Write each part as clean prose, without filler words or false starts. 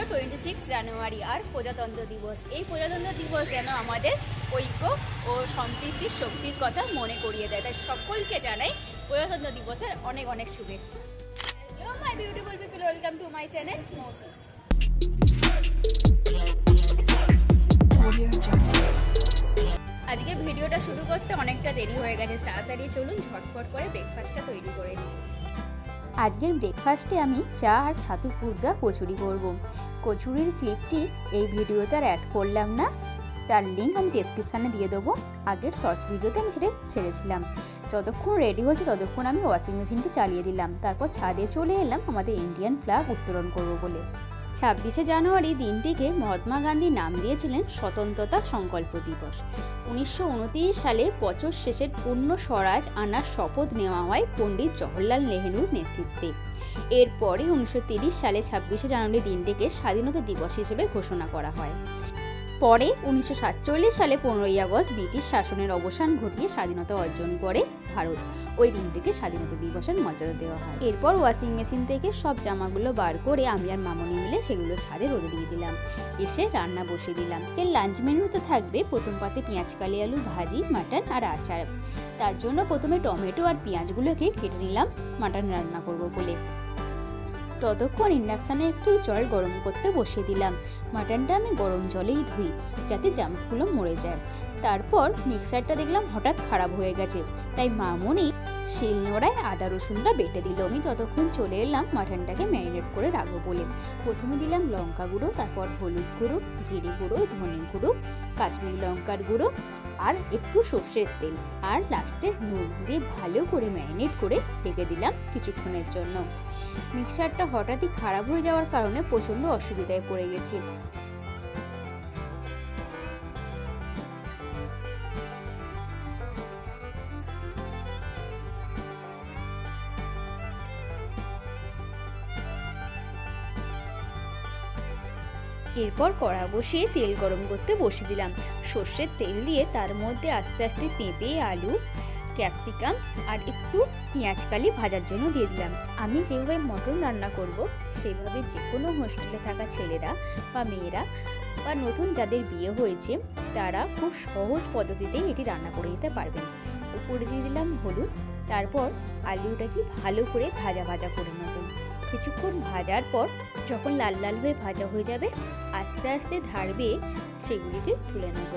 আসলো 26 জানুয়ারি আর প্রজাতন্ত্র দিবস। এই প্রজাতন্ত্র দিবস যেন আমাদের ঐক্য ও সম্প্রীতির শক্তির কথা মনে করিয়ে দেয়। তাই সকলকে জানাই প্রজাতন্ত্র দিবসের অনেক অনেক শুভেচ্ছা। Hello my beautiful people, welcome to my channel Moses. আজকে ভিডিওটা শুরু করতে অনেকটা দেরি হয়ে গেছে, তাড়াতাড়ি চলুন ঝটফট করে ব্রেকফাস্টটা তৈরি করে নিই। আজকের ব্রেকফাস্টে আমি চা আর ছাতু পুরদা কচুরি করব। কচুরির ক্লিপটি এই ভিডিওতে আর অ্যাড করলাম না, তার লিঙ্ক আমি ডেসক্রিপশানে দিয়ে দেবো। আগের শর্টস ভিডিওতে আমি সেটা ছেড়েছিলাম। যতক্ষণ রেডি হচ্ছে ততক্ষণ আমি ওয়াশিং মেশিনটি চালিয়ে দিলাম, তারপর ছাদে চলে এলাম আমাদের ইন্ডিয়ান ফ্ল্যাগ উত্তোলন করব বলে। 26শে জানুয়ারি দিনটিকে মহাত্মা গান্ধী নাম দিয়েছিলেন স্বতন্ত্রতা সংকল্প দিবস। 1929 সালে বছর শেষের পূর্ণ স্বরাজ আনার শপথ নেওয়া হয় পণ্ডিত জওহরলাল নেহরুর নেতৃত্বে। এরপরে 1930 সালে 26শে জানুয়ারি দিনটিকে স্বাধীনতা দিবস হিসেবে ঘোষণা করা হয়। পরে 1947 সালে 15ই আগস্ট ব্রিটিশ শাসনের অবসান ঘটিয়ে স্বাধীনতা অর্জন করে ভারত। ওই দিন থেকে স্বাধীনতা দিবসের মর্যাদা দেওয়া হয়। এরপর ওয়াশিং মেশিন থেকে সব জামাগুলো বার করে আমি আর মামনি মিলে সেগুলো ছাদে রোদে দিয়ে দিলাম। এসে রান্না বসিয়ে দিলাম। এর লাঞ্চ মেনুতে থাকবে প্রথম পাতে পেঁয়াজ কালি আলু ভাজি, মাটন আর আচার। তার জন্য প্রথমে টমেটো আর পেঁয়াজগুলোকে কেটে নিলাম মাটন রান্না করব বলে। ততক্ষণ ইন্ডাকশানে একটু জল গরম করতে বসিয়ে দিলাম। মাটনটা আমি গরম জলেই ধুই যাতে জামসগুলো মরে যায়। তারপর মিক্সারটা দেখলাম হঠাৎ খারাপ হয়ে গেছে, তাই মামনি শিলনোড়ায় আদা রসুনটা বেটে দিল। আমি ততক্ষণ চলে এলাম মাটনটাকে ম্যারিনেট করে রাখবো বলে। প্রথমে দিলাম লঙ্কা গুঁড়ো, তারপর হলুদ গুঁড়ো, জিরে গুঁড়ো, ধনে গুঁড়ো, কাশ্মীরি লঙ্কার গুঁড়ো আর একটু সর্ষের তেল আর লাস্টে নুন দিয়ে ভালো করে ম্যারিনেট করে রেখে দিলাম কিছুক্ষণের জন্য। মিক্সারটা হঠাৎই খারাপ হয়ে যাওয়ার কারণে প্রচণ্ড অসুবিধায় পড়ে গেছি। এরপর কড়া বসিয়ে তেল গরম করতে বসিয়ে দিলাম। সর্ষের তেল দিয়ে তার মধ্যে আস্তে আস্তে পেঁপে, আলু, ক্যাপসিকাম আর একটু পেঁয়াজ কালি ভাজার জন্য দিয়ে দিলাম। আমি যেভাবে মটন রান্না করব সেভাবে যে কোনো হোস্টেলে থাকা ছেলেরা বা মেয়েরা বা নতুন যাদের বিয়ে হয়েছে তারা খুব সহজ পদ্ধতিতেই এটি রান্না করে দিতে পারবেন। উপরে দিয়ে দিলাম হলুদ, তারপর আলুটাকে ভালো করে ভাজা ভাজা করে নেব। কিছুক্ষণ ভাজার পর যখন লাল লাল হয়ে ভাজা হয়ে যাবে আস্তে আস্তে ধার বেয়ে সেগুলিকে তুলে নেব।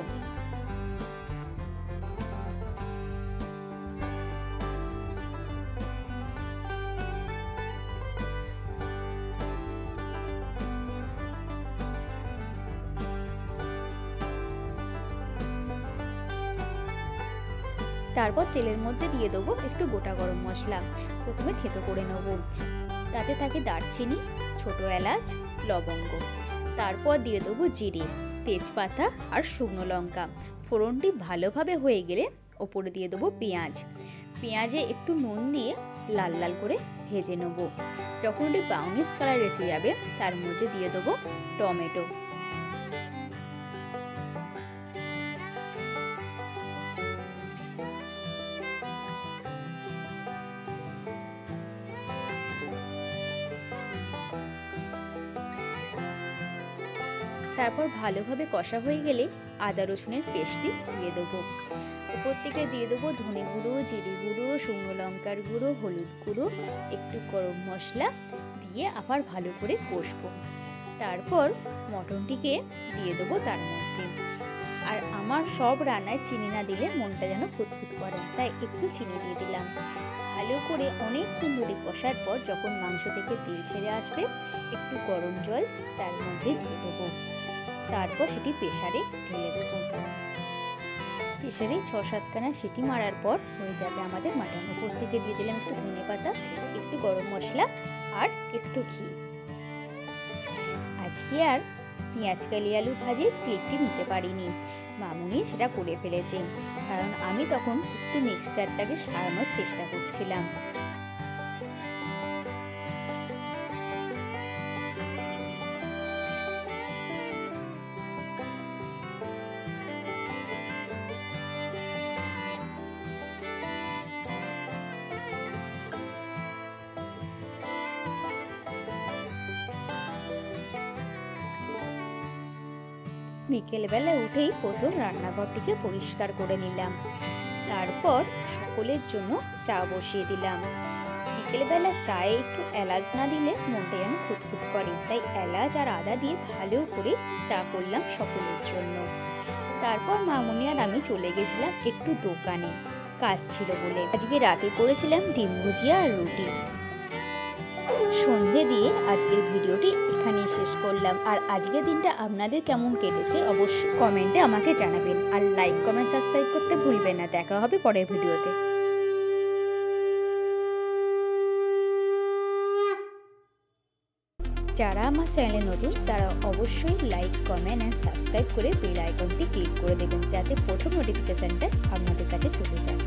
তারপর তেলের মধ্যে দিয়ে দেবো একটু গোটা গরম মশলা। প্রথমে থেতো করে নেব। তাতে থাকে দারচিনি, ছোট এলাচ, লবঙ্গ। তারপর দিয়ে দেবো জিরে, তেজপাতা আর শুকনো লঙ্কা। ফোড়নটি ভালোভাবে হয়ে গেলে ওপরে দিয়ে দেবো পেঁয়াজ। পেঁয়াজে একটু নুন দিয়ে লাল লাল করে ভেজে নেব। যখন ওটি ব্রাউনিশ কালার এসে যাবে তার মধ্যে দিয়ে দেবো টমেটো। তারপর ভালোভাবে কষা হয়ে গেলে আদা রসুনের পেস্টটি দিয়ে দেবো। উপর থেকে দিয়ে দেবো ধনে গুঁড়ো, জিরে গুঁড়ো, শুকনো লঙ্কার গুঁড়ো, হলুদ গুঁড়ো, একটু গরম মশলা দিয়ে আবার ভালো করে কষবো। তারপর মটনটিকে দিয়ে দেবো তার মধ্যে। আর আমার সব রান্নায় চিনি না দিলে মনটা যেন খুঁতখুত করে, তাই একটু চিনি দিয়ে দিলাম। ভালো করে অনেকক্ষণ ধরে কষার পর যখন মাংস থেকে তেল ছেড়ে আসবে একটু গরম জল তার মধ্যে দিয়ে দেবো। তারপর সেটি প্রেসারে ঢেলে দেবো। প্রেসারে 6-7খানা সিটি মারার পর হয়ে যাবে আমাদের মাটন। উপর থেকে দিয়ে দিলাম একটু ধনে পাতা, একটু গরম মশলা আর একটু ঘি। আজকে আর পেঁয়াজ কালি আলু ভাজির ক্লিপটি নিতে পারিনি, মামুনি সেটা করে ফেলেছে, কারণ আমি তখন একটু মিক্সচারটাকে সারানোর চেষ্টা করছিলাম। বিকেলবেলা উঠেই প্রথম রান্নাঘরটিকে পরিষ্কার করে নিলাম। তারপর সকলের জন্য চা বসিয়ে দিলাম। বিকেলবেলা চায়ে একটু এলাচ না দিলে মনটা যেন খুঁতখুত করে, তাই এলাচ আর আদা দিয়ে ভালো করে চা করলাম সকলের জন্য। তারপর মামুনি আর আমি চলে গেছিলাম একটু দোকানে, কাজ ছিল বলে। আজকে রাতে করেছিলাম ডিম ভুজিয়া আর রুটি। সন্ধে দিয়ে আজকের ভিডিওটি এখানেই শেষ করলাম। আর আজকের দিনটা আপনাদের কেমন কেটেছে অবশ্যই কমেন্টে আমাকে জানাবেন। আর লাইক কমেন্ট সাবস্ক্রাইব করতে ভুলবেন না। দেখা হবে পরের ভিডিওতে। যারা আমার চ্যানেলে নতুন তারা অবশ্যই লাইক কমেন্ট অ্যান্ড সাবস্ক্রাইব করে বেল আইকনটি ক্লিক করে দেবেন, যাতে প্রথম নোটিফিকেশানটা আপনাদের কাছে চলে যায়।